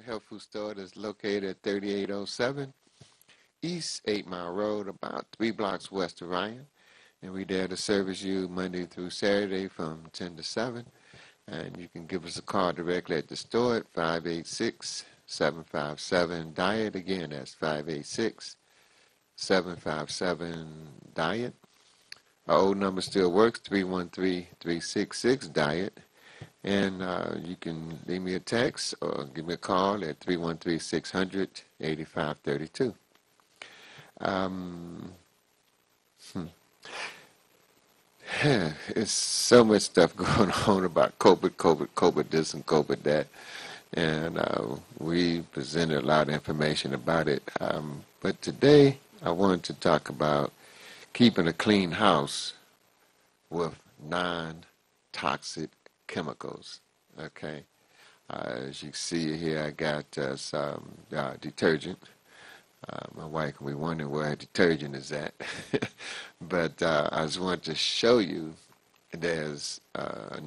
health food store that's located at 3807 East 8 Mile Road, about 3 blocks west of Ryan. And we're there to service you Monday through Saturday from 10 to 7. And you can give us a call directly at the store at 586-757-DIET. Again, that's 586-757-DIET. Our old number still works, 313-366-DIET. And you can leave me a text or give me a call at 313-600-8532. Um, hmm. It's so much stuff going on about COVID this and COVID that. And we presented a lot of information about it. But today I wanted to talk about keeping a clean house with non-toxic chemicals. Okay. As you see here, I got some detergent. My wife will be wondering where detergent is at. But I just want to show you there's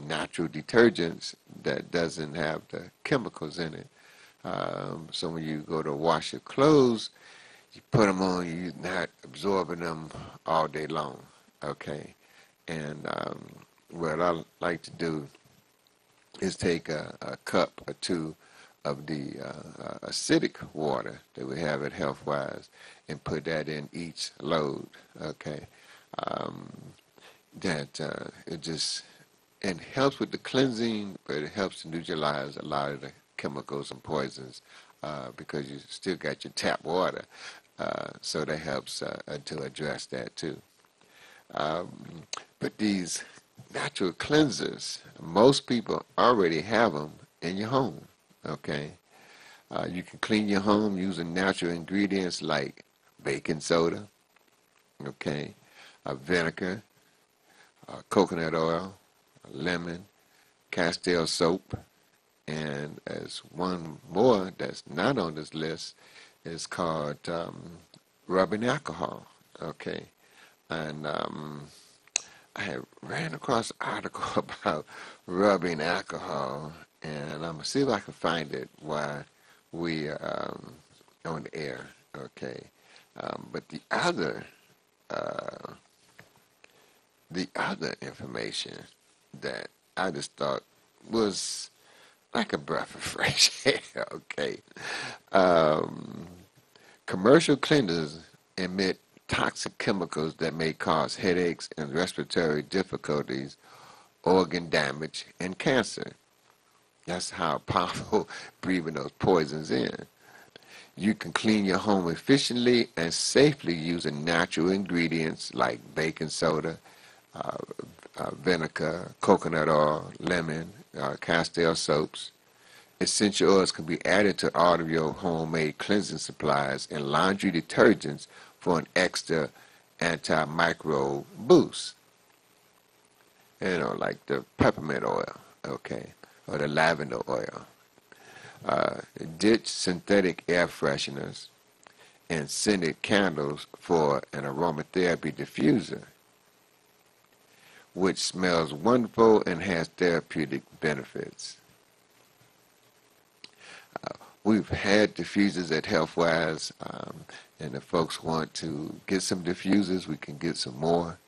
natural detergents that doesn't have the chemicals in it. So when you go to wash your clothes, you put them on, you're not absorbing them all day long. Okay. And what I like to do is take a cup or two of the acidic water that we have at Healthwise and put that in each load. Okay. That it just and helps with the cleansing, but it helps to neutralize a lot of the chemicals and poisons because you still got your tap water. So that helps to address that too. But these natural cleansers, most people already have them in your home. Okay. You can clean your home using natural ingredients like baking soda, okay, vinegar, coconut oil, lemon, Castile soap, and as one more that's not on this list is called rubbing alcohol, okay. And I had ran across an article about rubbing alcohol, and I'm going to see if I can find it while we on the air, okay. But the other information that I just thought was like a breath of fresh air, okay. Commercial cleaners emit toxic chemicals that may cause headaches and respiratory difficulties, organ damage, and cancer. That's how powerful breathing those poisons in. You can clean your home efficiently and safely using natural ingredients like baking soda, vinegar, coconut oil, lemon, Castile soaps. Essential oils can be added to all of your homemade cleansing supplies and laundry detergents for an extra antimicrobial boost. You know, like the peppermint oil, okay, or the lavender oil. Ditch synthetic air fresheners and scented candles for an aromatherapy diffuser, which smells wonderful and has therapeutic benefits. We've had diffusers at Healthwise, and if folks want to get some diffusers, we can get some more.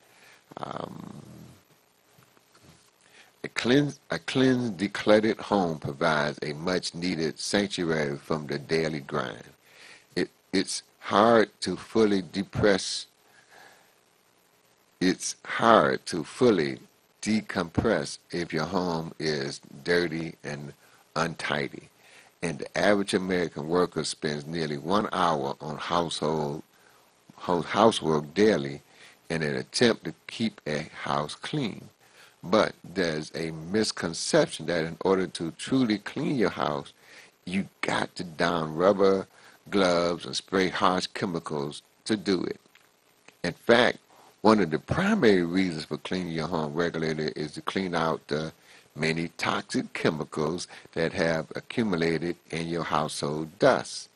A cleansed, decluttered home provides a much-needed sanctuary from the daily grind. It's hard to fully decompress if your home is dirty and untidy. And the average American worker spends nearly 1 hour on housework daily in an attempt to keep a house clean. But there's a misconception that in order to truly clean your house, you got to don rubber gloves and spray harsh chemicals to do it. In fact, one of the primary reasons for cleaning your home regularly is to clean out the many toxic chemicals that have accumulated in your household dust.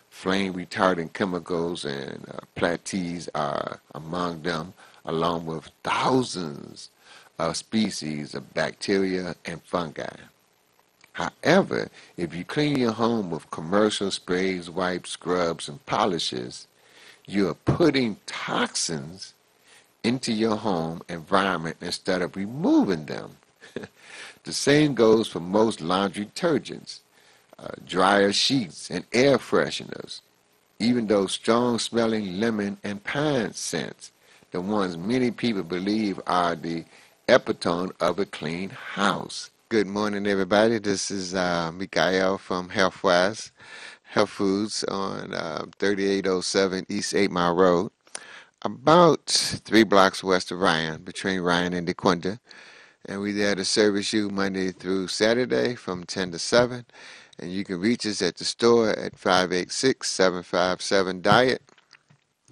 Flame retardant chemicals and plastics are among them, along with thousands of species of bacteria and fungi. However, if you clean your home with commercial sprays, wipes, scrubs, and polishes, you are putting toxins into your home environment instead of removing them. The same goes for most laundry detergents, dryer sheets, and air fresheners. Even those strong smelling lemon and pine scents, the ones many people believe are the epitome of a clean house. Good morning, everybody. This is Mikael from Healthwise, Health Foods on 3807 East 8 Mile Road, about 3 blocks west of Ryan, between Ryan and DeQuinta. And we're there to service you Monday through Saturday from 10 to 7. And you can reach us at the store at 586-757-DIET.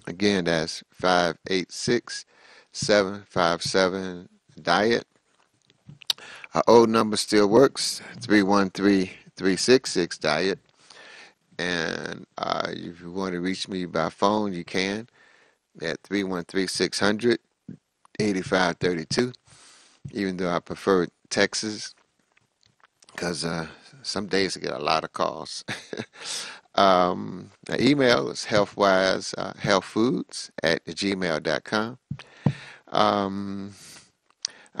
Again, that's 586-757-DIET. Our old number still works, 313-366-DIET. And if you want to reach me by phone, you can at 313-600-8532, even though I prefer Texas because some days I get a lot of calls. The email is healthwise healthfoods at gmail.com.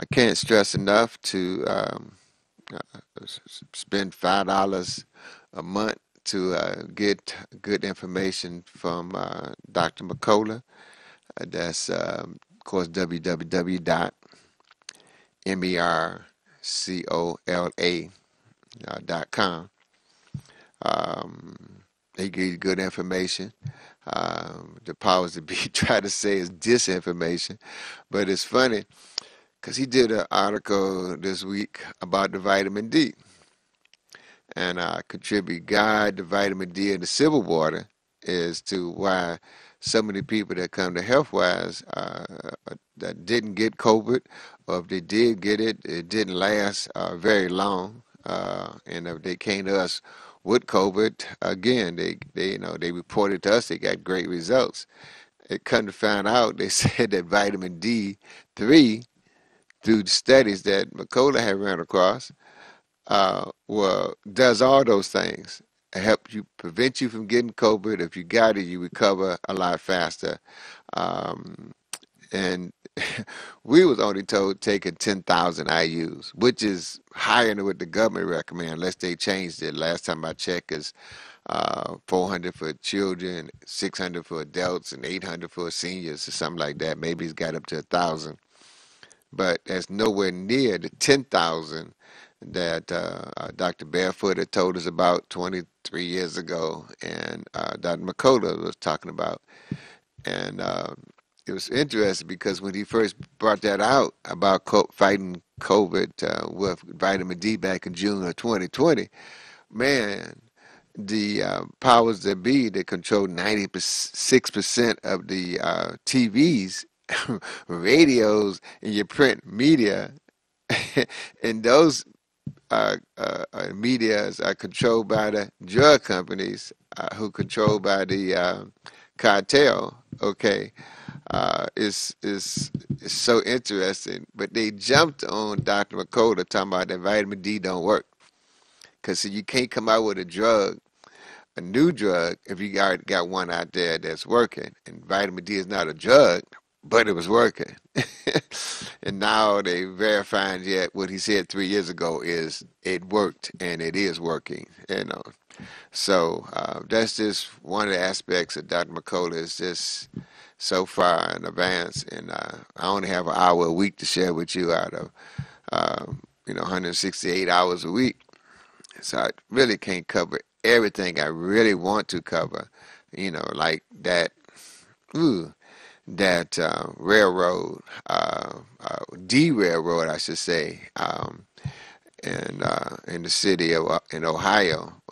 I can't stress enough to spend $5 a month to get good information from Dr. McCullough. That's, of course, www.mercola.com. They give you good information. The powers that be try to say is disinformation, but it's funny because he did an article this week about the vitamin D, and I contribute guide the vitamin D in the civil water as to why so many people that come to Healthwise that didn't get COVID, or if they did get it, it didn't last very long. And if they came to us with COVID, again, they reported to us they got great results. It come to find out, they said that vitamin D3, through the studies that McCullough had ran across, does all those things. It helps you, prevent you from getting COVID. If you got it, you recover a lot faster. And we was only told taking 10,000 IUs, which is higher than what the government recommend, unless they changed it. Last time I checked, is 400 for children, 600 for adults, and 800 for seniors, or something like that. Maybe it's got up to 1,000, but that's nowhere near the 10,000 that Dr. Barefoot had told us about 23 years ago, and Dr. McCullough was talking about. And it was interesting because when he first brought that out about fighting COVID with vitamin D back in June of 2020, man, the powers that be that control 96% of the TVs, radios, and your print media, and those medias are controlled by the drug companies who controlled by the cartel. Okay, it's so interesting. But they jumped on Dr. McCullough talking about that vitamin D don't work because you can't come out with a new drug, if you already got one out there that's working. And vitamin D is not a drug, but it was working. And now they verifying yet what he said 3 years ago is it worked, and it is working. So that's just one of the aspects of Dr. McCullough is just so far in advance. And I only have an hour a week to share with you out of 168 hours a week. So I really can't cover everything I really want to cover, like that. That railroad, D railroad, I should say, in the city of in Ohio.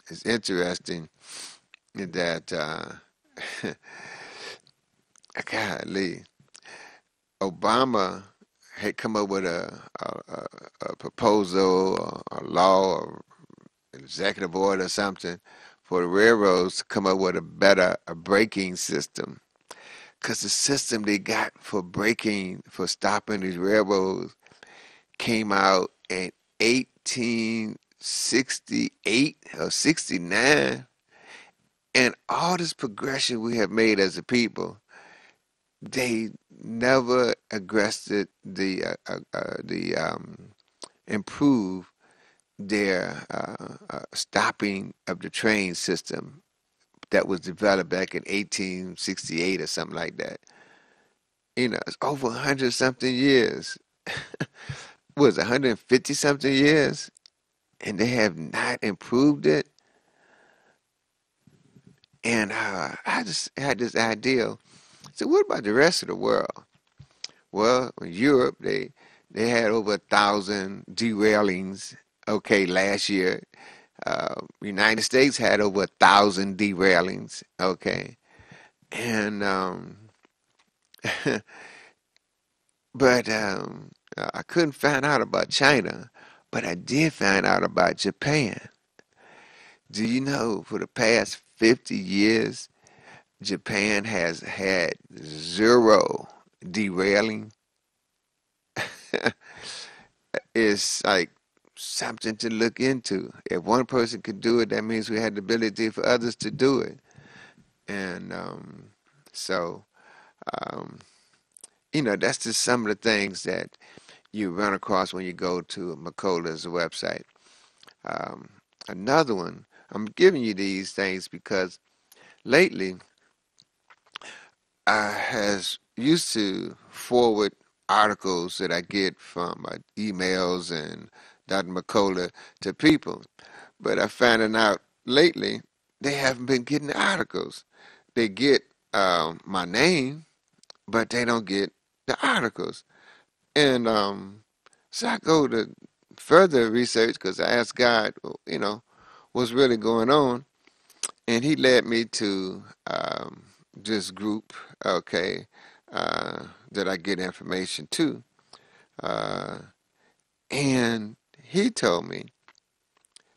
It's interesting that golly, Obama had come up with a proposal, a law, or an executive order or something for the railroads to come up with a braking system. Because the system they got for stopping these railroads came out at 1868 or 69, and all this progression we have made as a people, they never aggressed the improve their stopping of the train system that was developed back in 1868 or something like that. It's over 100 something years. Was 150 something years, and they have not improved it. And I just had this idea. So what about the rest of the world? Well, in Europe, they had over 1,000 derailings. Okay, last year, United States had over 1,000 derailings. Okay, and but I couldn't find out about China, but I did find out about Japan. Do you know for the past 50 years, Japan has had zero derailing? It's like something to look into. If one person could do it, that means we had the ability for others to do it. And so, um, that's just some of the things that you run across when you go to Macola's website. Um, Another one, I'm giving you these things because lately I has used to forward articles that I get from emails and Dr. McCullough to people, but I found out lately they haven't been getting the articles. They get my name, but they don't get the articles. And so I go to further research because I asked God, what's really going on, and He led me to this group, okay, that I get information to, uh, and He told me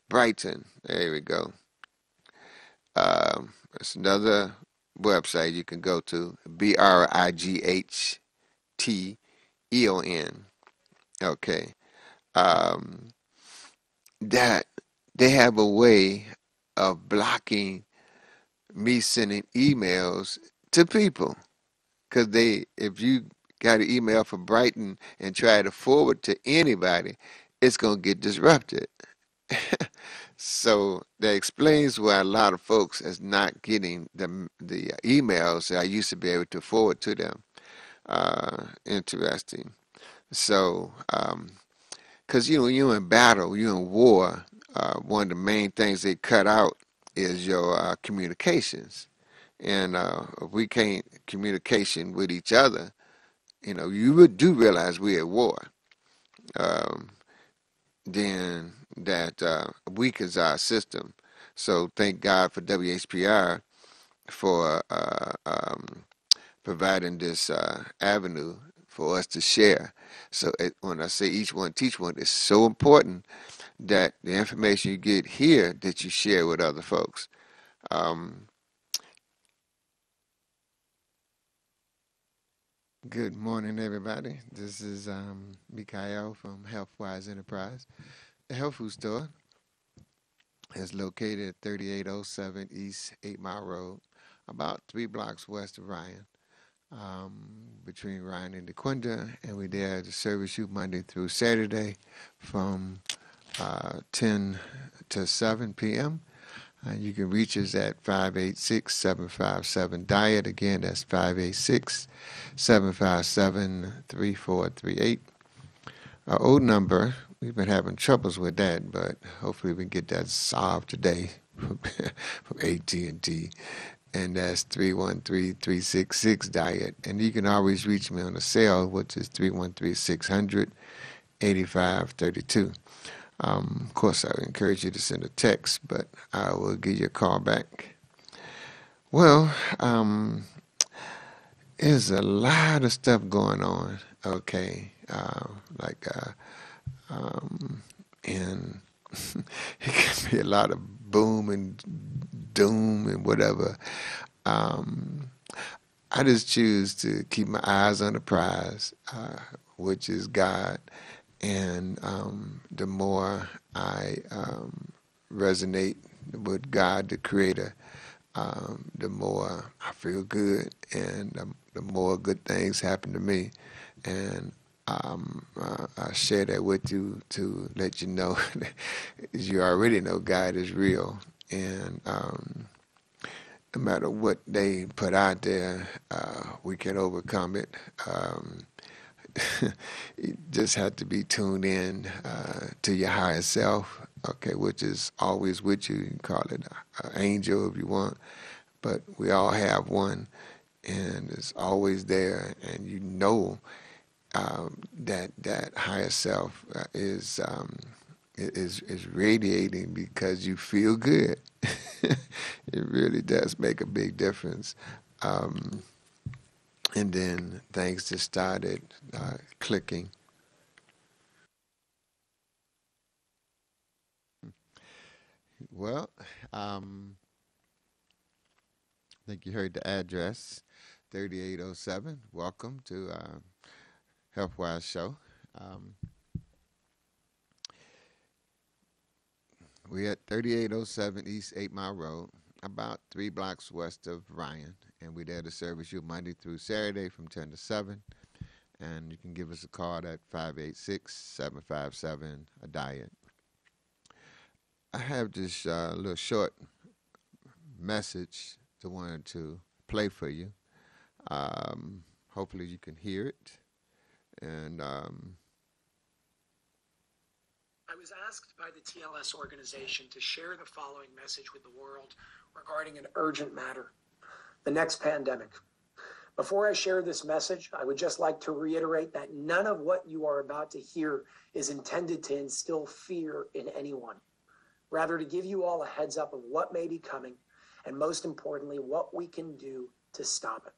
Brighton. There we go. It's another website you can go to, BRIGHTEON. Okay. Um, that they have a way of blocking me sending emails to people because if you got an email from Brighton and try to forward to anybody, it's gonna get disrupted. So that explains why a lot of folks is not getting the emails that I used to be able to forward to them. Interesting. So, because when you're in battle, you're in war, one of the main things they cut out is your communications. And if we can't communication with each other, you would do realize we're at war. Um, then that weakens our system. So thank God for WHPR for providing this avenue for us to share. So when I say each one teach one, it's so important that the information you get here that you share with other folks. Um, Good morning, everybody. This is Mikael from Healthwise Enterprise. The health food store is located at 3807 East 8 Mile Road, about 3 blocks west of Ryan, between Ryan and DeQuinta, and we're there to service you Monday through Saturday from 10 to 7 p.m. You can reach us at 586-757-DIET. Again, that's 586-757-3438. Our old number, we've been having troubles with that, but hopefully we can get that solved today from AT&T. And that's 313-366-DIET. And you can always reach me on the cell, which is 313-600-8532. Of course, I would encourage you to send a text, but I will give you a call back. Well, there's a lot of stuff going on, okay, and it can be a lot of boom and doom and whatever. I just choose to keep my eyes on the prize, which is God, And the more I resonate with God, the Creator, the more I feel good, and the more good things happen to me. And I share that with you to let you know, you already know God is real, and no matter what they put out there, we can overcome it. You just have to be tuned in to your higher self, okay, which is always with you. You can call it an angel if you want, but we all have one, and it's always there, and you know that higher self is radiating because you feel good. It really does make a big difference. Um, and then things just started clicking. Well, I think you heard the address, 3807. Welcome to Healthwise Show. Um, we're at 3807 East 8 Mile Road, about 3 blocks west of Ryan, and we're there to service you Monday through Saturday from 10 to 7. And you can give us a call at 586-757 a diet. I have this little short message to wanted to play for you. Hopefully you can hear it. And I was asked by the TLS organization to share the following message with the world regarding an urgent matter, the next pandemic. Before I share this message, I would just like to reiterate that none of what you are about to hear is intended to instill fear in anyone. Rather, to give you all a heads up of what may be coming, and most importantly, what we can do to stop it.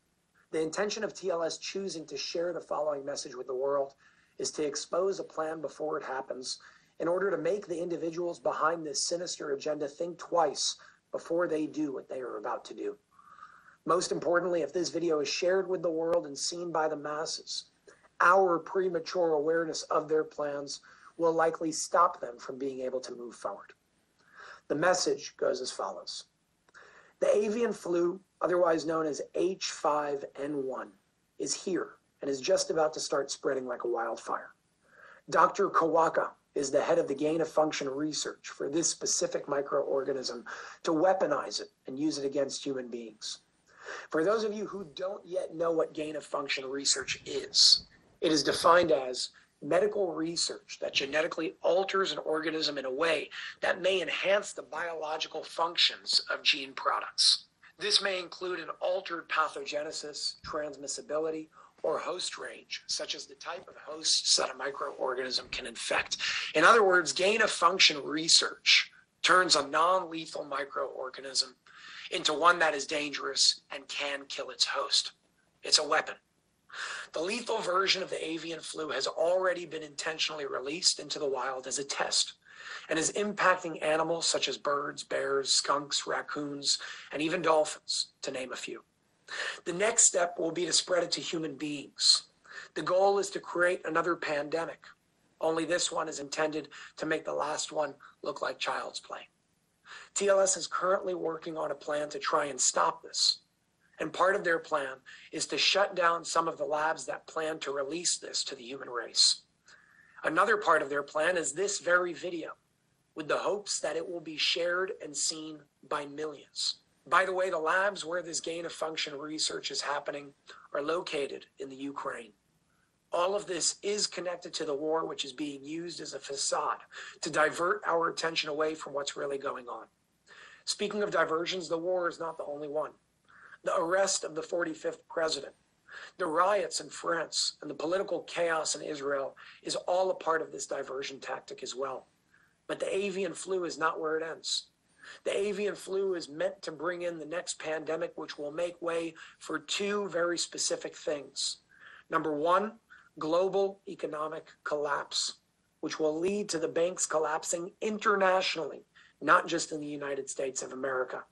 The intention of TLS choosing to share the following message with the world is to expose a plan before it happens in order to make the individuals behind this sinister agenda think twice before they do what they are about to do. Most importantly, if this video is shared with the world and seen by the masses, our premature awareness of their plans will likely stop them from being able to move forward. The message goes as follows. The avian flu, otherwise known as H5N1, is here and is just about to start spreading like a wildfire. Dr. Kawaka is the head of the gain-of-function research for this specific microorganism to weaponize it and use it against human beings. For those of you who don't yet know what gain-of-function research is, it is defined as medical research that genetically alters an organism in a way that may enhance the biological functions of gene products. This may include an altered pathogenesis, transmissibility, or host range, such as the type of hosts that a microorganism can infect. In other words, gain-of-function research turns a non-lethal microorganism into one that is dangerous and can kill its host. It's a weapon. The lethal version of the avian flu has already been intentionally released into the wild as a test and is impacting animals such as birds, bears, skunks, raccoons, and even dolphins, to name a few. The next step will be to spread it to human beings. The goal is to create another pandemic, only this one is intended to make the last one look like child's play. TLS is currently working on a plan to try and stop this. And part of their plan is to shut down some of the labs that plan to release this to the human race. Another part of their plan is this very video, with the hopes that it will be shared and seen by millions. By the way, the labs where this gain-of-function research is happening are located in the Ukraine. All of this is connected to the war, which is being used as a facade to divert our attention away from what's really going on. Speaking of diversions, the war is not the only one. The arrest of the 45th president, the riots in France, and the political chaos in Israel is all a part of this diversion tactic as well. But the avian flu is not where it ends. The avian flu is meant to bring in the next pandemic, which will make way for two very specific things. Number one, global economic collapse, which will lead to the banks collapsing internationally, not just in the United States of America,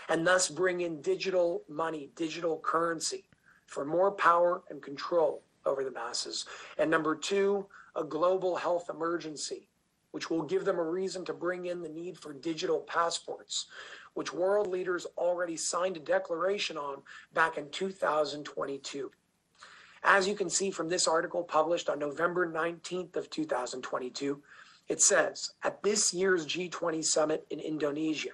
and thus bring in digital money, digital currency, for more power and control over the masses. And number two, a global health emergency, which will give them a reason to bring in the need for digital passports, which world leaders already signed a declaration on back in 2022. As you can see from this article published on November 19th of 2022, it says, at this year's G20 summit in Indonesia,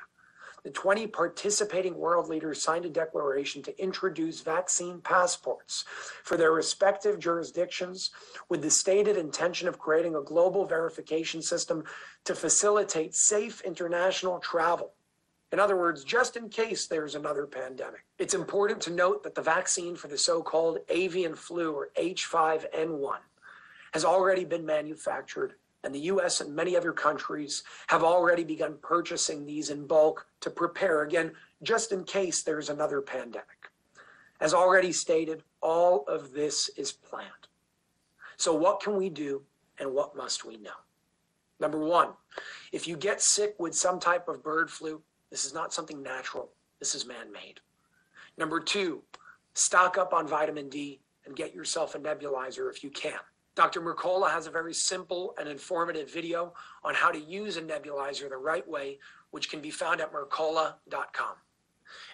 the 20 participating world leaders signed a declaration to introduce vaccine passports for their respective jurisdictions with the stated intention of creating a global verification system to facilitate safe international travel. In other words, just in case there's another pandemic. It's important to note that the vaccine for the so-called avian flu, or H5N1, has already been manufactured, and the US and many other countries have already begun purchasing these in bulk to prepare, again, just in case there's another pandemic. As already stated, all of this is planned. So what can we do and what must we know? Number one, if you get sick with some type of bird flu, this is not something natural. This is man-made. Number two, stock up on vitamin D and get yourself a nebulizer if you can. Dr. Mercola has a very simple and informative video on how to use a nebulizer the right way, which can be found at mercola.com.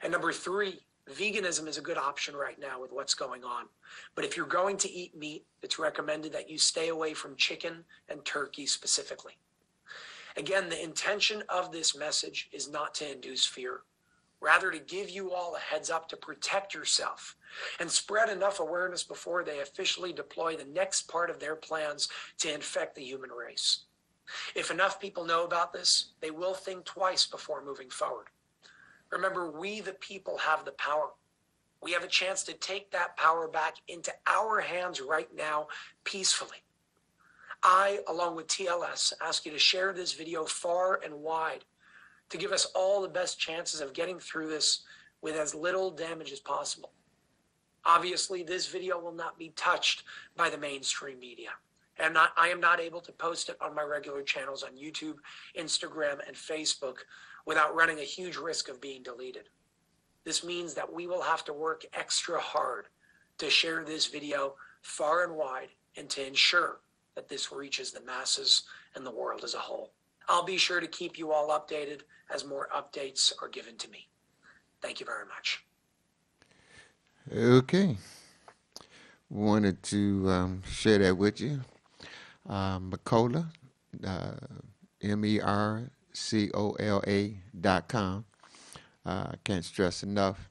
And number three, veganism is a good option right now with what's going on. But if you're going to eat meat, it's recommended that you stay away from chicken and turkey specifically. Again, the intention of this message is not to induce fear, rather to give you all a heads up to protect yourself and spread enough awareness before they officially deploy the next part of their plans to infect the human race. If enough people know about this, they will think twice before moving forward. Remember, we the people have the power. We have a chance to take that power back into our hands right now, peacefully. I, along with TLS, ask you to share this video far and wide to give us all the best chances of getting through this with as little damage as possible. Obviously, this video will not be touched by the mainstream media, and I am not able to post it on my regular channels on YouTube, Instagram, and Facebook without running a huge risk of being deleted. This means that we will have to work extra hard to share this video far and wide and to ensure that this reaches the masses and the world as a whole. I'll be sure to keep you all updated as more updates are given to me. Thank you very much. Okay. Wanted to share that with you. Mercola, MERCOLA.com. I can't stress enough.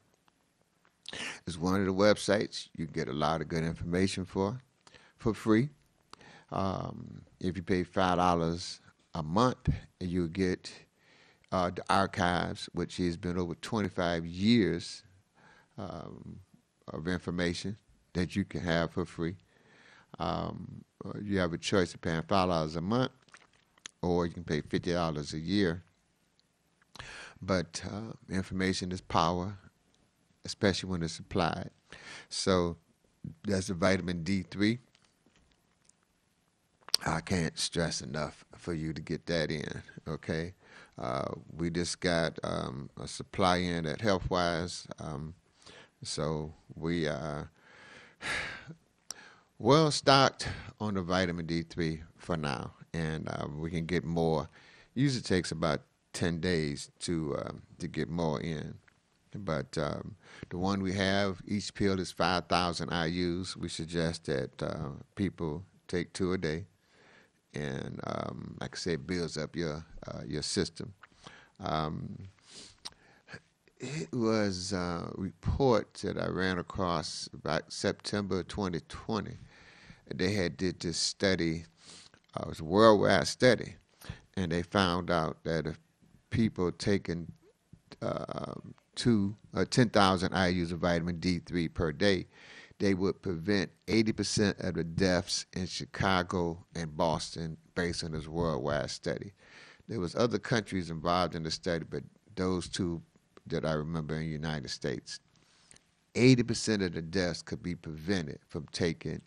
It's one of the websites you get a lot of good information for free. If you pay $5 a month, you'll get the archives, which has been over 25 years of information that you can have for free. You have a choice of paying $5 a month, or you can pay $50 a year. But information is power, especially when it's applied. So that's the vitamin D3. I can't stress enough for you to get that in, okay? We just got a supply in at Healthwise, so we are well stocked on the vitamin D3 for now, and we can get more. Usually takes about 10 days to get more in. But the one we have, each pill is 5,000 IUs. We suggest that people take 2 a day. And like I said, builds up your system. It was a report that I ran across about September 2020. They had did this study. It was a worldwide study, and they found out that if people taking 10,000 IUs of vitamin D3 per day, they would prevent 80% of the deaths in Chicago and Boston based on this worldwide study. There was other countries involved in the study, but those two that I remember in the United States. 80% of the deaths could be prevented from taking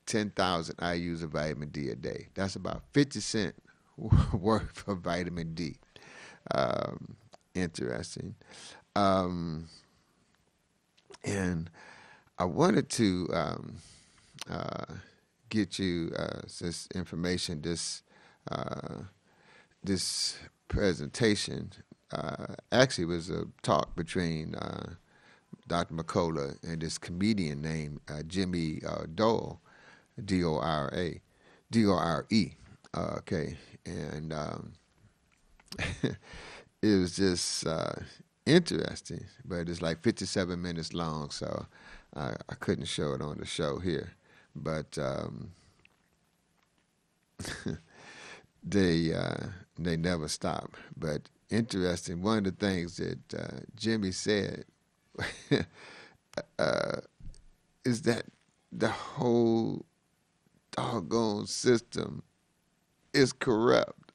10,000 IUs of vitamin D a day. That's about 50 cents worth of vitamin D. Interesting. And I wanted to uh, get you this information, uh, this presentation. Actually, was a talk between Dr. McCullough and this comedian named Jimmy Dore, D-O-R-A, D-O-R-E. Okay, and it was just interesting, but it's like 57 minutes long, so I couldn't show it on the show here. But they never stop. But interesting, one of the things that Jimmy said is that the whole doggone system is corrupt.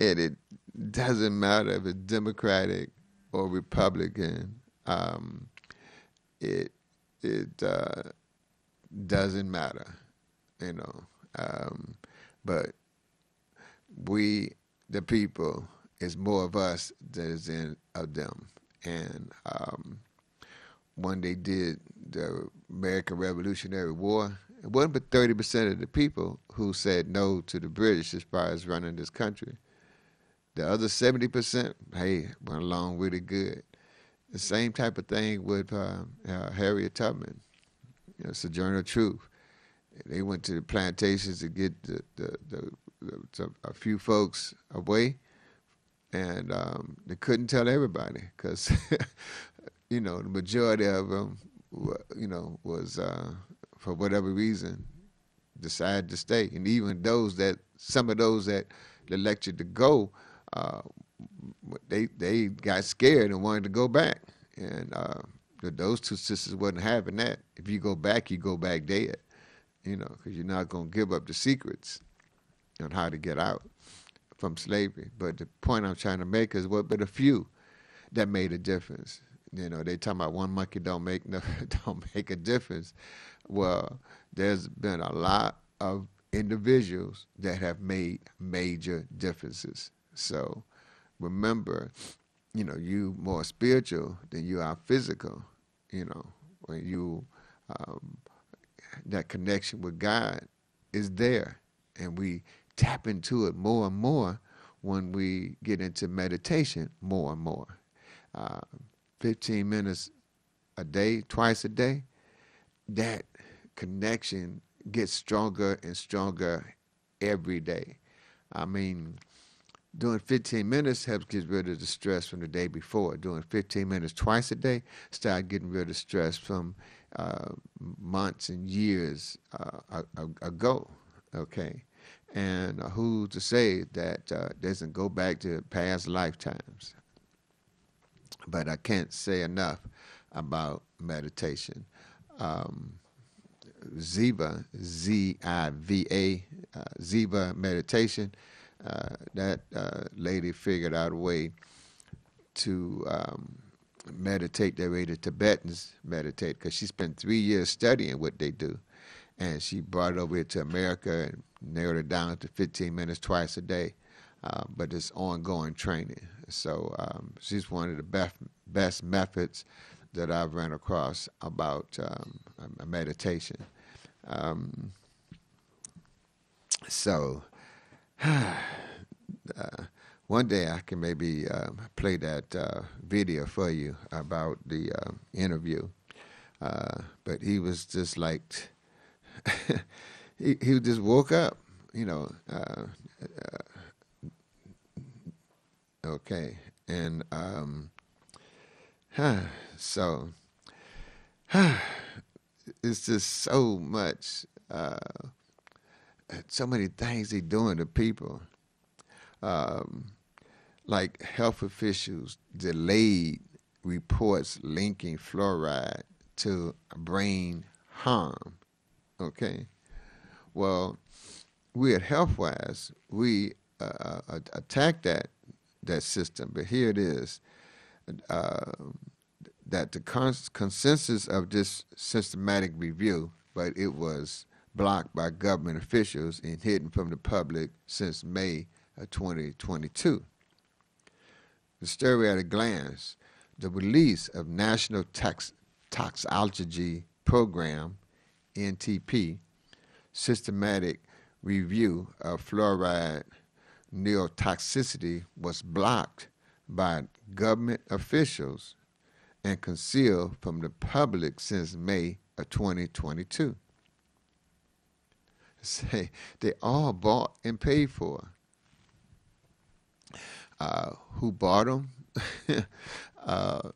And it doesn't matter if it's Democratic or Republican. It doesn't matter, you know. But we, the people, is more of us than is in of them. And when they did the American Revolutionary War, it wasn't but 30% of the people who said no to the British as far as running this country. The other 70%, hey, went along really good. The same type of thing with Harriet Tubman, Sojourner Truth. They went to the plantations to get a few folks away, and they couldn't tell everybody because, the majority of them, was for whatever reason decided to stay, and even some of those that elected to go, they got scared and wanted to go back, and those two sisters wasn't having that. If you go back dead, because you're not going to give up the secrets on how to get out from slavery. But the point I'm trying to make is but a few that made a difference. They talking about one monkey don't make a difference. Well, there's been a lot of individuals that have made major differences. So remember, you more spiritual than you are physical. When you that connection with God is there, and we tap into it more and more when we get into meditation more and more. 15 minutes a day, twice a day, that connection gets stronger and stronger every day. I mean, doing 15 minutes helps get rid of the stress from the day before. Doing 15 minutes twice a day, start getting rid of stress from months and years ago, okay? And who's to say that doesn't go back to past lifetimes? But I can't say enough about meditation. Ziva, Z-I-V-A, Ziva meditation, that lady figured out a way to meditate the way the Tibetans meditate, because she spent 3 years studying what they do. And she brought it over here to America and narrowed it down to 15 minutes twice a day. But it's ongoing training. So she's one of the best methods that I've run across about meditation. So one day I can maybe play that video for you about the interview. But he was just like, he just woke up, okay. And so it's just so much, so many things they doing to people. Like health officials delayed reports linking fluoride to brain harm. Okay. Well, we at Healthwise, we attack that system, but here it is. That the consensus of this systematic review, but it was blocked by government officials and hidden from the public since May of 2022. The story at a glance: the release of National Toxicology Program, NTP, systematic review of fluoride neurotoxicity was blocked by government officials and concealed from the public since May of 2022. Say they all bought and paid for. Who bought them?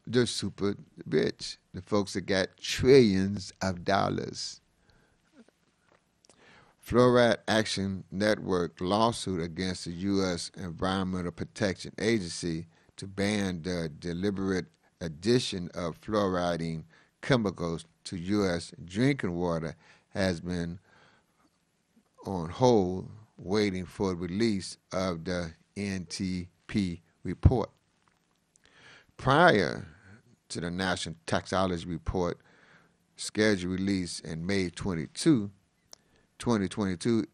They're super rich. The folks that got trillions of dollars. Fluoride Action Network lawsuit against the U.S. Environmental Protection Agency to ban the deliberate addition of fluoriding chemicals to U.S. drinking water has been on hold, waiting for the release of the NTP report. Prior to the National Toxicology Report scheduled release in May 2022,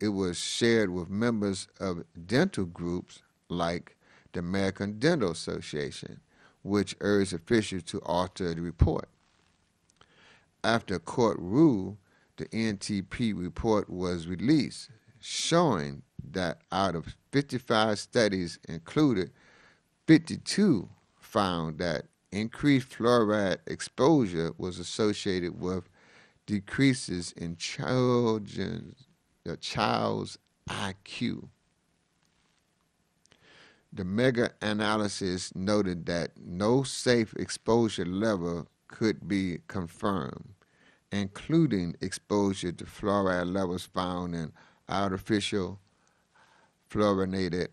it was shared with members of dental groups like the American Dental Association, which urged officials to alter the report. After a court ruled, the NTP report was released, showing that out of 55 studies included, 52 found that increased fluoride exposure was associated with decreases in the child's IQ. The mega-analysis noted that no safe exposure level could be confirmed, including exposure to fluoride levels found in artificial fluorinated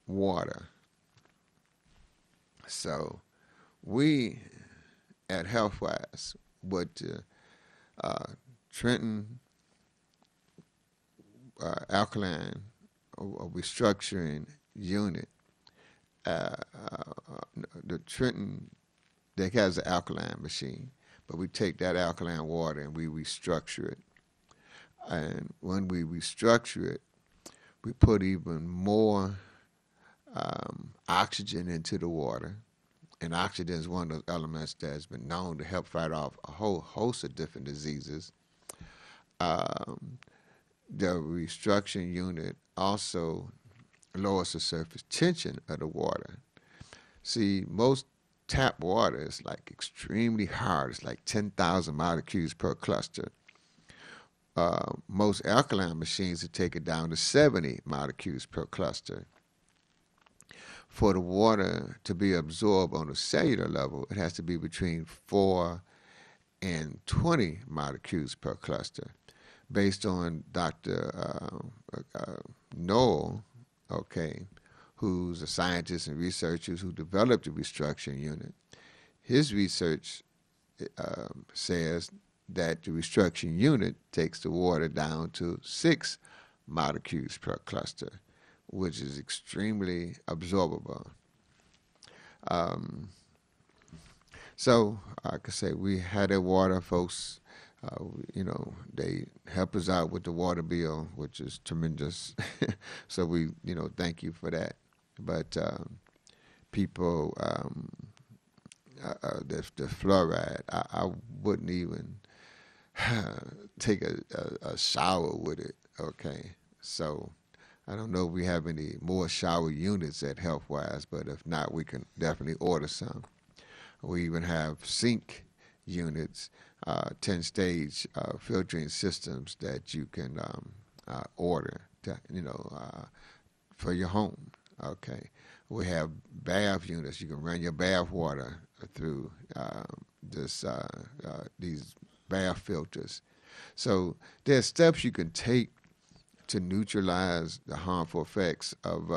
water. So we at Healthwise with Trenton Alkaline Restructuring Unit, the Trenton, that has an alkaline machine, but we take that alkaline water and we restructure it. And when we restructure it, we put even more oxygen into the water. And oxygen is one of those elements that has been known to help fight off a whole host of different diseases. The restructuring unit also lowers the surface tension of the water. See, most tap water is like extremely hard. It's like 10,000 molecules per cluster. Most alkaline machines will take it down to 70 molecules per cluster. For the water to be absorbed on a cellular level, it has to be between 4 and 20 molecules per cluster. Based on Dr. Noel, who's a scientist and researcher who developed the restructuring unit, his research says that the restructuring unit takes the water down to 6 molecules per cluster, which is extremely absorbable. So, like I say, we had that water, folks. They help us out with the water bill, which is tremendous. So we, thank you for that. But people, the fluoride, I wouldn't even take a shower with it. Okay, so I don't know if we have any more shower units at Healthwise, but if not, we can definitely order some. We even have sink units, 10-stage filtering systems that you can order, for your home. Okay, we have bath units. You can run your bath water through these bath filters. So there's steps you can take to neutralize the harmful effects of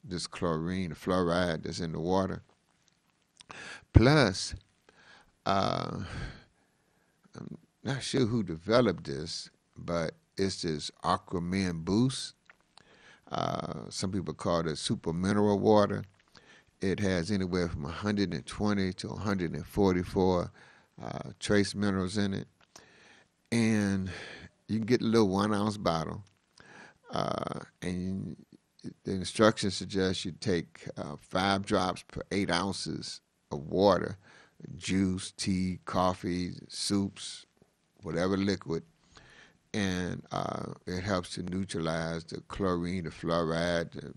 this chlorine, the fluoride that's in the water. Plus, I'm not sure who developed this, but it's this Aquaman Boost. Some people call it super mineral water. It has anywhere from 120 to 144 trace minerals in it. And you can get a little 1-ounce bottle. And the instructions suggest you take 5 drops per 8 ounces of water, juice, tea, coffee, soups, whatever liquid, and it helps to neutralize the chlorine, the fluoride,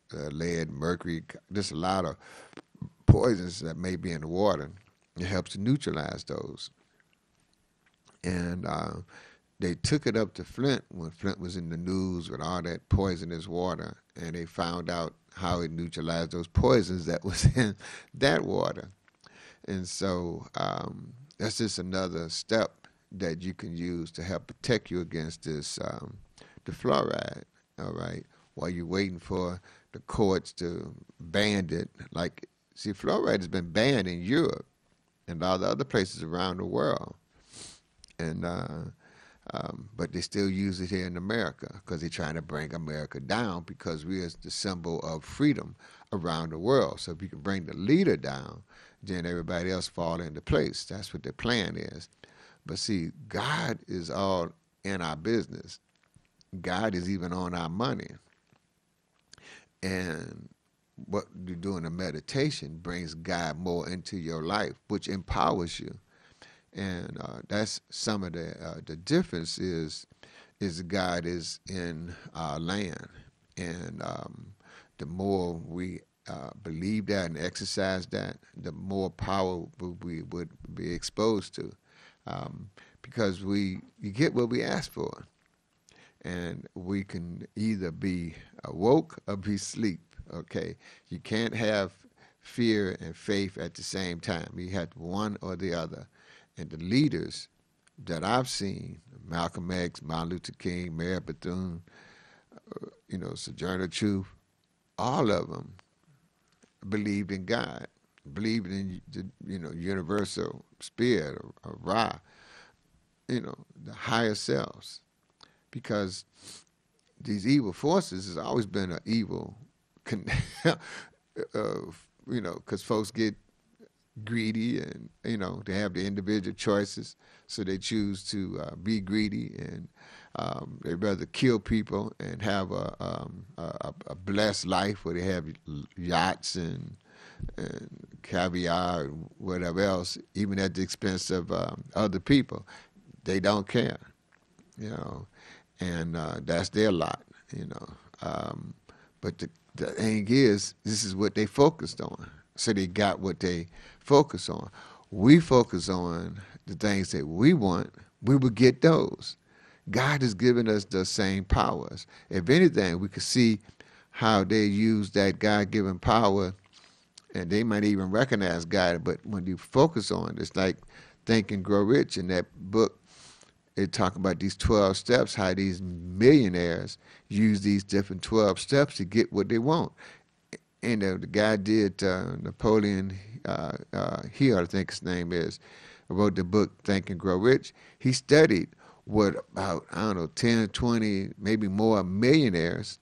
the lead, mercury. There's a lot of poisons that may be in the water. It helps to neutralize those. And they took it up to Flint when Flint was in the news with all that poisonous water, and they found out how it neutralized those poisons that was in that water. And so that's just another step that you can use to help protect you against this, the fluoride. All right, while you're waiting for the courts to ban it. Like, see, fluoride has been banned in Europe and all the other places around the world, and but they still use it here in America because they're trying to bring America down because we are the symbol of freedom around the world. So if you can bring the leader down, then everybody else fall into place. That's what their plan is. But see, God is all in our business. God is even on our money. And what you do in a meditation brings God more into your life, which empowers you. And that's some of the difference is God is in our land, and the more we believe that and exercise that, the more power we would be exposed to, because you get what we ask for, and we can either be awoke or be asleep. Okay, you can't have fear and faith at the same time. You have one or the other. And the leaders that I've seen, Malcolm X, Martin Luther King, Mary Bethune, Sojourner Truth, all of them believed in God, believed in the universal spirit or Ra, the higher selves, because these evil forces has always been an evil, because folks get greedy, and they have the individual choices, so they choose to be greedy, and they rather kill people and have a blessed life where they have yachts and caviar and whatever else, even at the expense of other people. They don't care, and that's their lot, but the thing is, this is what they focused on. So they got what they focus on. We focus on the things that we want, we will get those. God has given us the same powers. If anything, we could see how they use that God-given power, and they might even recognize God, but when you focus on it, it's like Think and Grow Rich. In that book, they talk about these 12 steps, how these millionaires use these different 12 steps to get what they want. And the guy did, Napoleon Hill, I think his name is, wrote the book Think and Grow Rich. He studied what about, 10, 20, maybe more millionaires,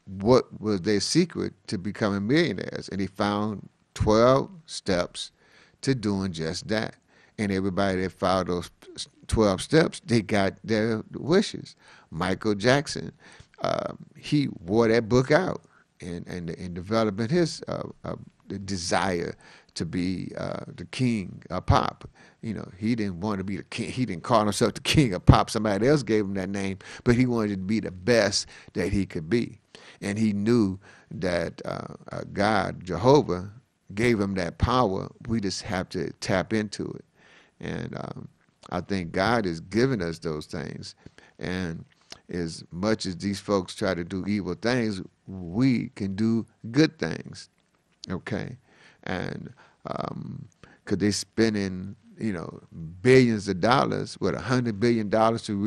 what was their secret to becoming millionaires. And he found 12 steps to doing just that. And everybody that followed those 12 steps, they got their wishes. Michael Jackson, he wore that book out. And developing his desire to be the king of pop. He didn't want to be the king. He didn't call himself the king of pop. Somebody else gave him that name, but he wanted to be the best that he could be. And he knew that God, Jehovah, gave him that power. We just have to tap into it. And I think God has given us those things. And as much as these folks try to do evil things, we can do good things, okay? And because they're spending, billions of dollars, $100 billion to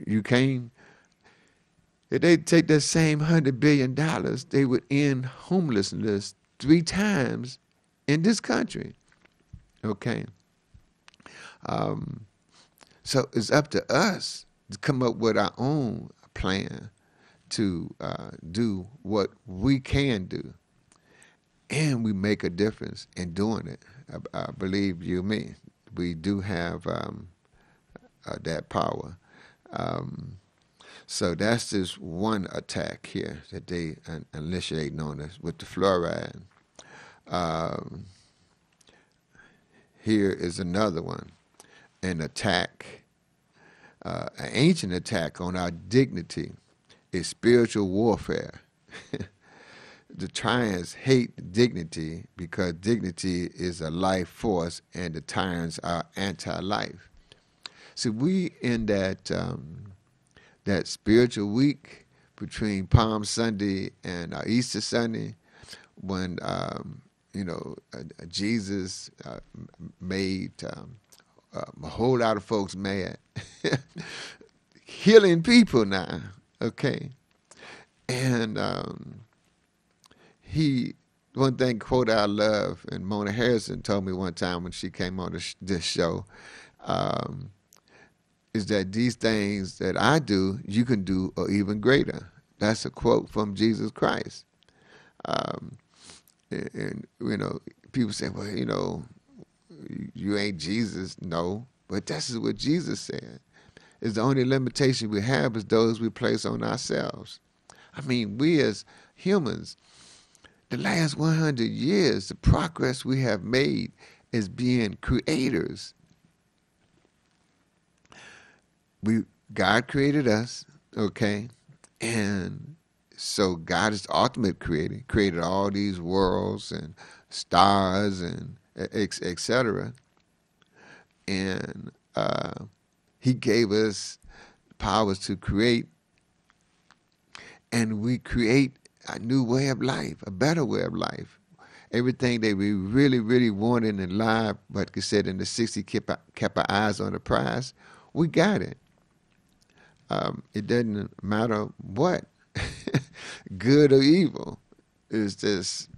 Ukraine. If they take that same $100 billion, they would end homelessness 3 times in this country, okay? So it's up to us to come up with our own plan to do what we can do, and we make a difference in doing it. I believe you, me, we do have that power. So that's just one attack here that they initiating on us with the fluoride. Here is another one. an attack, an ancient attack on our dignity, is spiritual warfare. The tyrants hate dignity because dignity is a life force and the tyrants are anti-life. So we in that spiritual week between Palm Sunday and Easter Sunday, when Jesus made a whole lot of folks mad, healing people now, okay, and one thing quote I love, and Mona Harrison told me one time when she came on this show, is that these things that I do, you can do or even greater. That's a quote from Jesus Christ. And people say, well, you ain't Jesus. No, but this is what Jesus said. Is the only limitation we have is those we place on ourselves. I mean, we as humans, the last 100 years, the progress we have made is being creators. God created us, okay? And so God is the ultimate creator, created all these worlds and stars and etc. And he gave us powers to create, and we create a new way of life, a better way of life. Everything that we really, really wanted in life, but like I said, in the 60s, kept our eyes on the prize, we got it. It doesn't matter what, good or evil. It's just,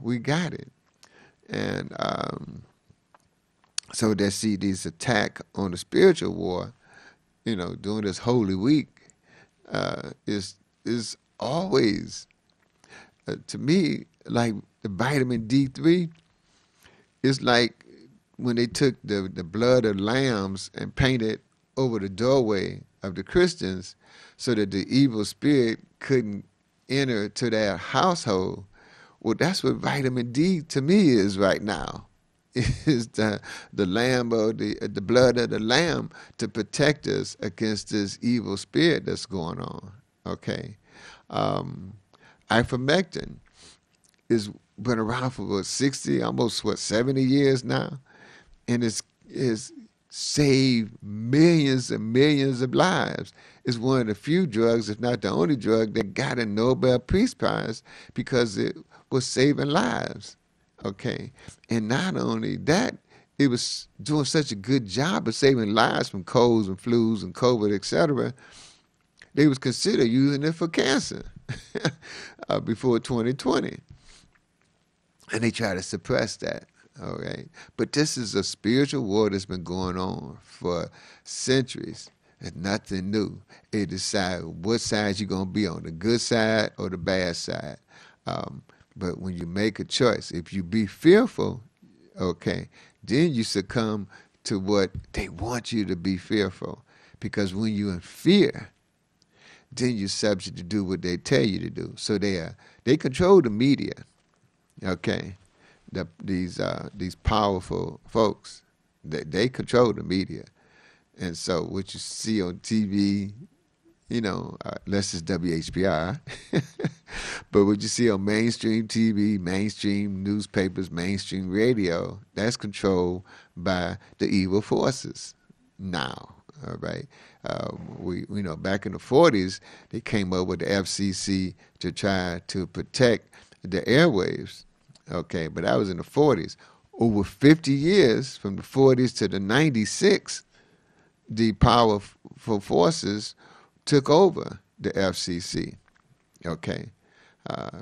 we got it. And so that see this attack on the spiritual war, during this Holy Week, is always, to me, like the vitamin D3. It's like when they took the blood of lambs and painted over the doorway of the Christians so that the evil spirit couldn't enter to their household. Well, that's what vitamin D to me is right now. Is the lamb or the blood of the lamb to protect us against this evil spirit that's going on. Okay. Ivermectin is been around for 60, almost 70 years now, and it's saved millions and millions of lives. It's one of the few drugs, if not the only drug, that got a Nobel Peace Prize because it was saving lives. Okay, and not only that, it was doing such a good job of saving lives from colds and flus and COVID, etc. They was considered using it for cancer before 2020. And they try to suppress that, all right? But this is a spiritual war that's been going on for centuries. It's nothing new. It decides what side you're going to be on, the good side or the bad side. But when you make a choice, if you be fearful, okay, then you succumb to what they want you to be fearful. Because when you're in fear, then you're subject to do what they tell you to do. So they control the media. Okay, these powerful folks, they control the media, and so what you see on TV, unless it's WHPR, but what you see on mainstream TV, mainstream newspapers, mainstream radio, that's controlled by the evil forces now. All right, we back in the 40s they came up with the FCC to try to protect the airwaves. Okay, but that was in the 40s. Over 50 years, from the 40s to the 96, the powerful forces took over the FCC. Okay,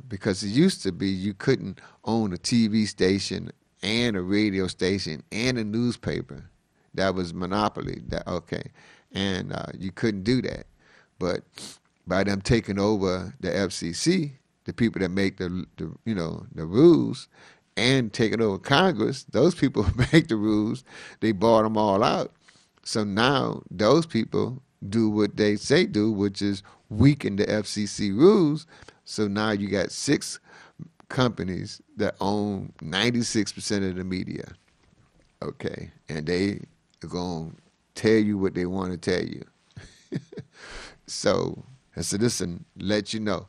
because it used to be you couldn't own a TV station and a radio station and a newspaper. That was monopoly. And you couldn't do that. But by them taking over the FCC, the people that make the rules, and taking over Congress, those people who make the rules, they bought them all out. So now those people do what they say do, which is weaken the FCC rules. So now you got 6 companies that own 96% of the media. Okay, and they are going to tell you what they want to tell you. So I said, listen, let you know.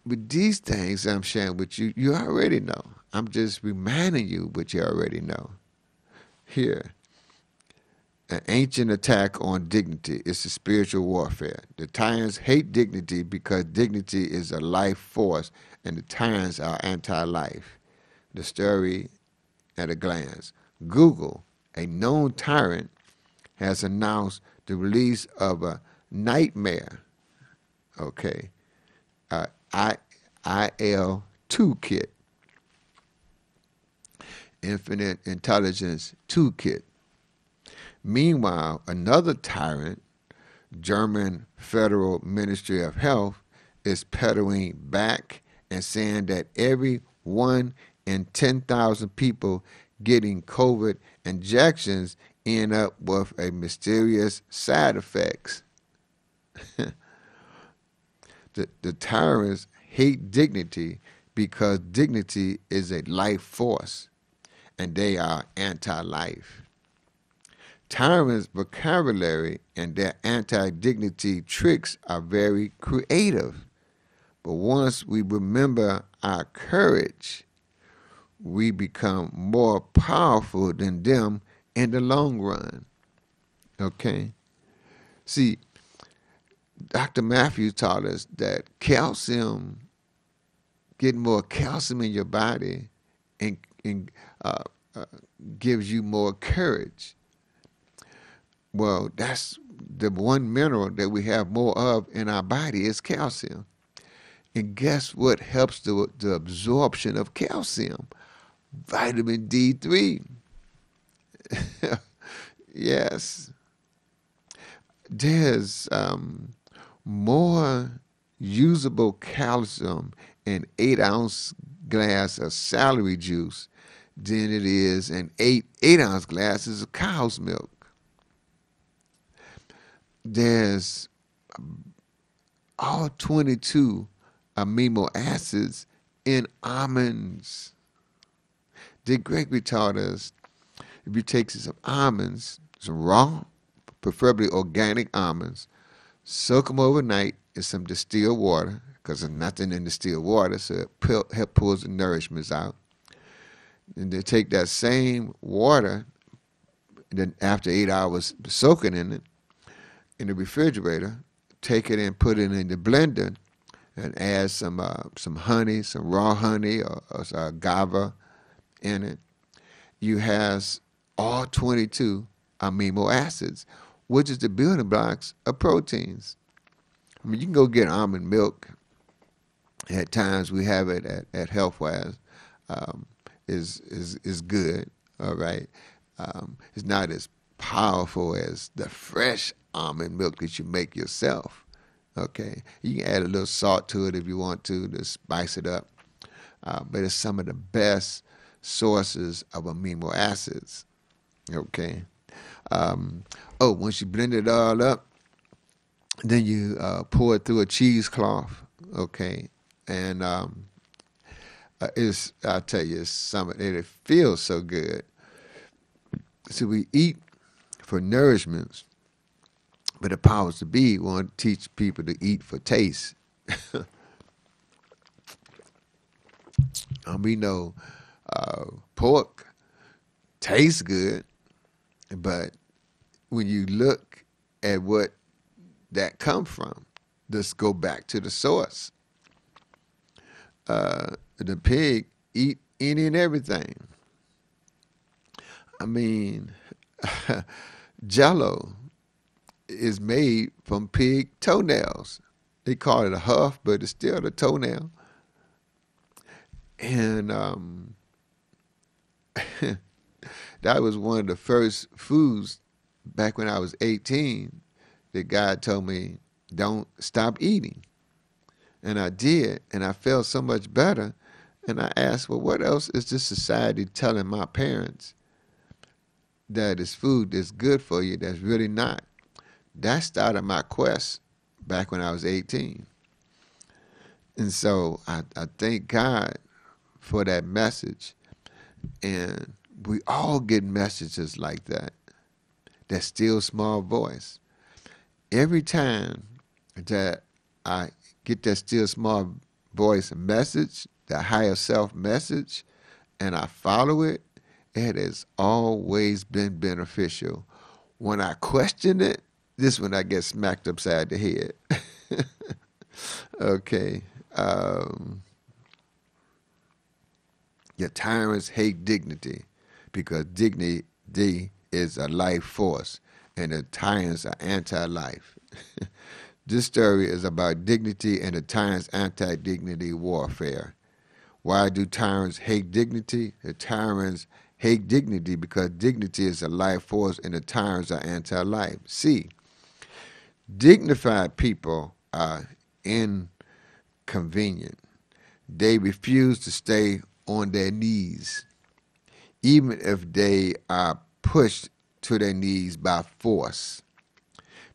But these things I'm sharing with you, you already know. I'm just reminding you what you already know. Here, an ancient attack on dignity is a spiritual warfare. The Tyrants hate dignity because dignity is a life force, and the Tyrants are anti-life. The story at a glance. Google, a known tyrant, has announced the release of a nightmare, okay, IL-2 Infinite Intelligence Toolkit. Meanwhile, another tyrant, German Federal Ministry of Health, is pedaling back and saying that every 1 in 10,000 people getting COVID injections end up with a mysterious side effects. The tyrants hate dignity because dignity is a life force, and they are anti-life. Tyrants' vocabulary and their anti-dignity tricks are very creative. But once we remember our courage, we become more powerful than them in the long run. Okay? See, Dr. Matthews taught us that calcium, getting more calcium in your body and uh, gives you more courage. Well, that's the one mineral that we have more of in our body is calcium. And guess what helps the absorption of calcium? Vitamin D3. Yes. There's more usable calcium in 8-ounce glass of celery juice than it is in 8-ounce glasses of cow's milk. There's all 22 amino acids in almonds. Dick Gregory taught us if you take some almonds, some raw, preferably organic almonds, soak them overnight in some distilled water, because there's nothing in distilled water, so it help pulls the nourishments out. And then take that same water, and then after 8 hours soaking in it, in the refrigerator, take it and put it in the blender, and add some honey, some raw honey or agave in it. You have all 22 amino acids, which is the building blocks of proteins. I mean, you can go get almond milk. At times we have it at Healthwise. Is good. All right. It's not as powerful as the fresh almond milk that you make yourself. Okay. You can add a little salt to it if you want to spice it up. But it's some of the best sources of amino acids. Okay. Once you blend it all up, then you pour it through a cheesecloth. Okay. And I'll tell you, it feels so good. So we eat for nourishments, but the powers to be want to teach people to eat for taste. We know pork tastes good, but when you look at what that come from, let's go back to the source. The pig eat any and everything. I mean, Jello is made from pig toenails. They call it a huff, but it's still a toenail. And that was one of the first foods back when I was 18 that God told me, don't stop eating. And I did, and I felt so much better. And I asked, well, what else is this society telling my parents that is food that's good for you that's really not? That started my quest back when I was 18. And so I thank God for that message. And we all get messages like that. that still small voice. Every time that I get that still small voice message, the higher self message, and I follow it, it has always been beneficial. When I question it, this when I get smacked upside the head. Okay. Your tyrants hate dignity because dignity is a life force and the tyrants are anti-life. This story is about dignity and the tyrants' anti-dignity warfare. Why do tyrants hate dignity? The tyrants hate dignity because dignity is a life force and the tyrants are anti-life. See, dignified people are inconvenient. They refuse to stay on their knees, even if they are pushed to their knees by force.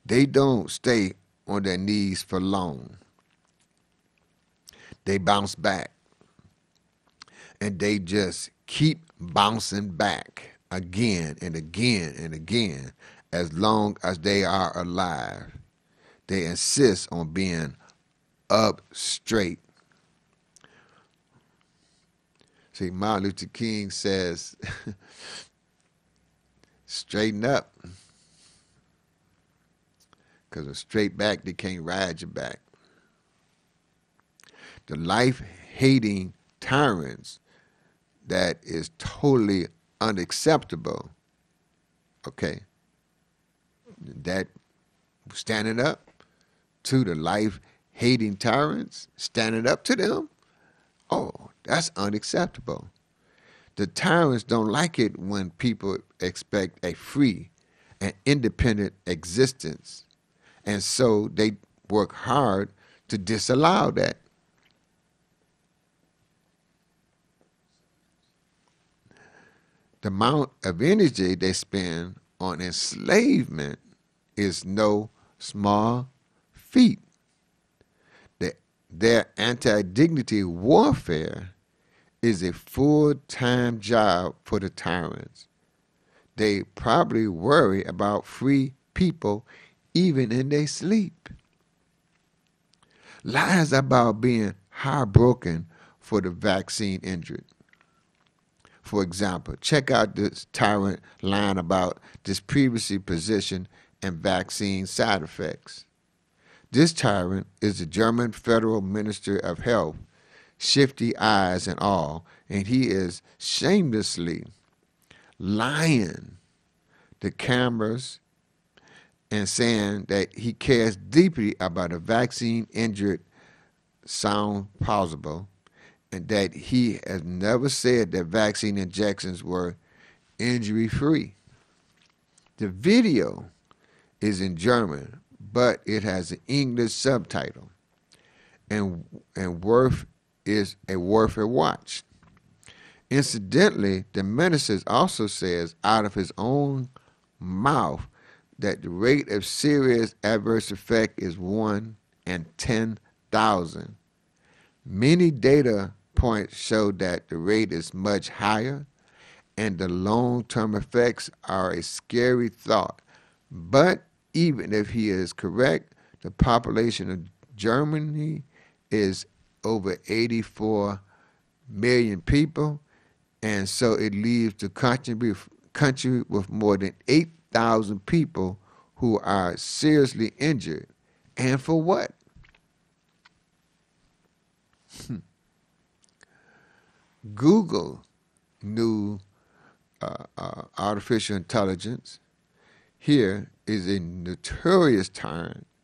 They don't stay on their knees for long. They bounce back, and they just keep bouncing back again and again and again as long as they are alive. They insist on being up straight. See, Martin Luther King says, straighten up. Because a straight back, they can't ride your back. The life-hating tyrants that is totally unacceptable, okay, that standing up to the life-hating tyrants, standing up to them, oh, that's unacceptable. The tyrants don't like it when people expect a free and independent existence. And so they work hard to disallow that. The amount of energy they spend on enslavement is no small feat. Their anti-dignity warfare is a full-time job for the tyrants. They probably worry about free people even in their sleep. Lies about being heartbroken for the vaccine injured. For example, check out this tyrant line about this previously position and vaccine side effects. This tyrant is the German Federal Minister of Health, shifty eyes and all, and he is shamelessly lying to cameras and saying that he cares deeply about a vaccine-injured sound plausible, and that he has never said that vaccine injections were injury-free. The video is in German, but it has an English subtitle, and worth a watch. Incidentally, the minister also says out of his own mouth that the rate of serious adverse effect is 1 in 10,000. Many data points show that the rate is much higher, and the long-term effects are a scary thought. But even if he is correct, the population of Germany is over 84 million people, and so it leaves the country with more than 8,000 people who are seriously injured. And for what? Google knew artificial intelligence. Here is a notorious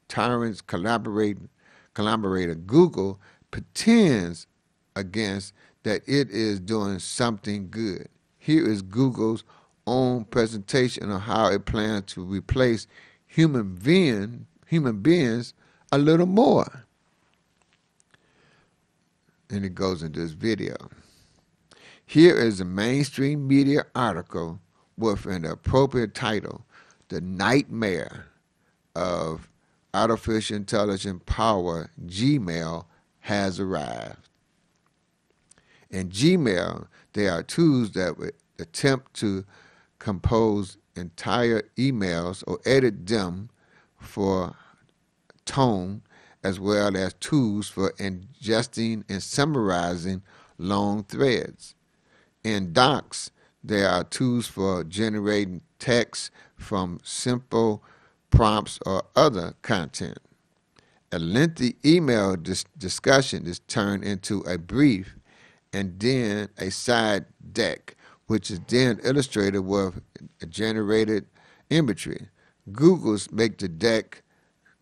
tyrant's collaborator. Google pretends against that it is doing something good. Here is Google's own presentation of how it plans to replace human beings a little more. And it goes into this video. Here is a mainstream media article with an appropriate title, "The Nightmare of Artificial Intelligence Power Gmail Has Arrived." In Gmail, there are tools that would attempt to compose entire emails or edit them for tone, as well as tools for ingesting and summarizing long threads. In Docs, there are tools for generating text from simple prompts or other content. A lengthy email discussion is turned into a brief and then a side deck, which is then illustrated with generated imagery. Google's make the deck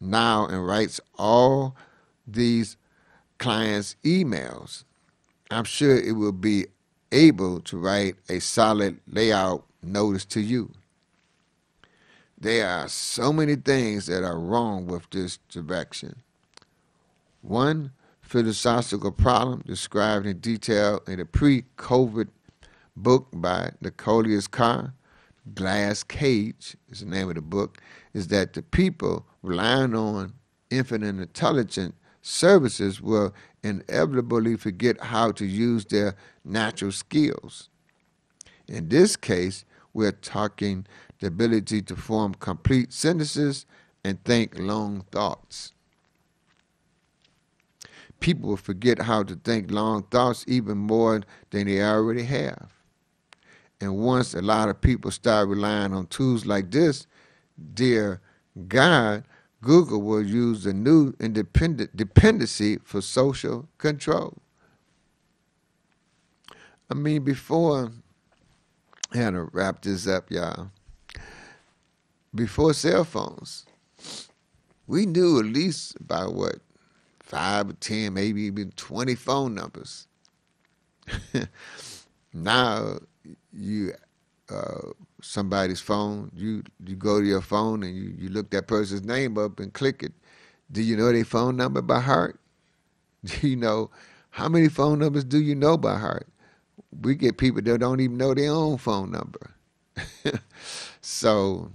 now and writes all these clients' emails. I'm sure it will be able to write a solid layout notice to you. There are so many things that are wrong with this direction. One philosophical problem described in detail in a pre-COVID book by Nicholas Carr, Glass Cage is the name of the book, is that the people relying on infinite intelligent services will inevitably forget how to use their natural skills. In this case, we're talking the ability to form complete sentences and think long thoughts. People will forget how to think long thoughts even more than they already have. And once a lot of people start relying on tools like this, dear God, Google will use the new dependency for social control. I mean, before, I had to wrap this up, y'all. Before cell phones, we knew at least about 5 or 10, maybe even 20 phone numbers. Now, you somebody's phone, you go to your phone and you look that person's name up and click it. Do you know their phone number by heart? Do you know how many phone numbers do you know by heart? We get people that don't even know their own phone number. So,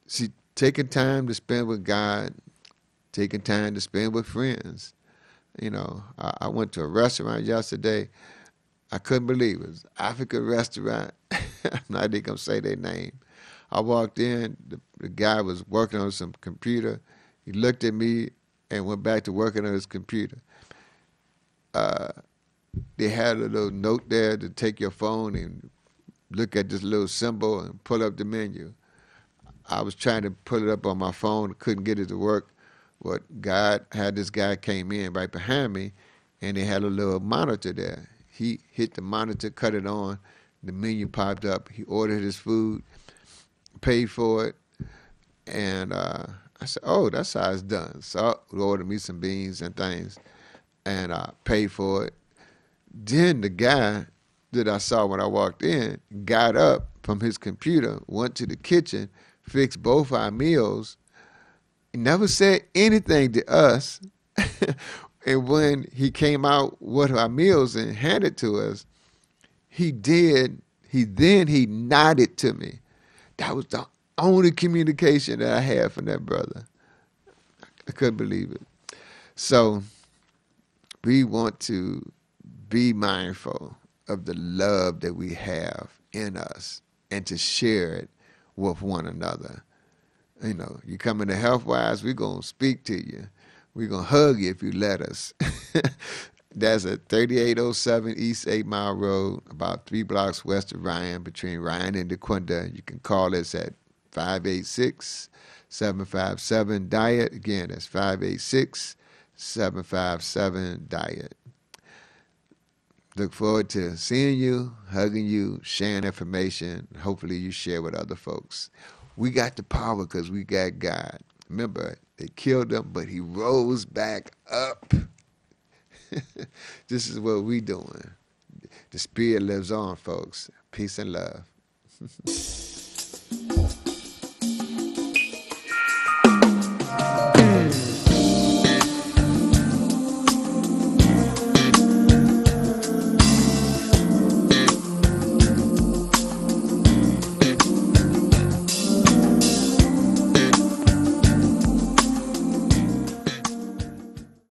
see, taking time to spend with God, taking time to spend with friends. You know, I went to a restaurant yesterday. I couldn't believe it. It was an African restaurant. I'm not even going to say their name. I walked in. The guy was working on some computer. He looked at me and went back to working on his computer. They had a little note there to take your phone and look at this little symbol and pull up the menu. I was trying to pull it up on my phone, couldn't get it to work. What God had, this guy came in right behind me, and they had a little monitor there. He hit the monitor, cut it on, the menu popped up. He ordered his food, paid for it, and I said, "Oh, that's how it's done." So he ordered me some beans and things, and I paid for it. Then the guy that I saw when I walked in got up from his computer, went to the kitchen, fixed both our meals. He never said anything to us. And when he came out with our meals and handed to us, he nodded to me. That was the only communication that I had from that brother. I couldn't believe it. So we want to be mindful of the love that we have in us and to share it with one another. You know, you come into Healthwise, we're going to speak to you. We're going to hug you if you let us. That's at 3807 East 8 Mile Road, about 3 blocks west of Ryan, between Ryan and DeQuinta. You can call us at 586-757-DIET. Again, that's 586-757-DIET. Look forward to seeing you, hugging you, sharing information. Hopefully you share with other folks. We got the power because we got God. Remember, they killed him, but he rose back up. This is what we doing. The spirit lives on, folks. Peace and love.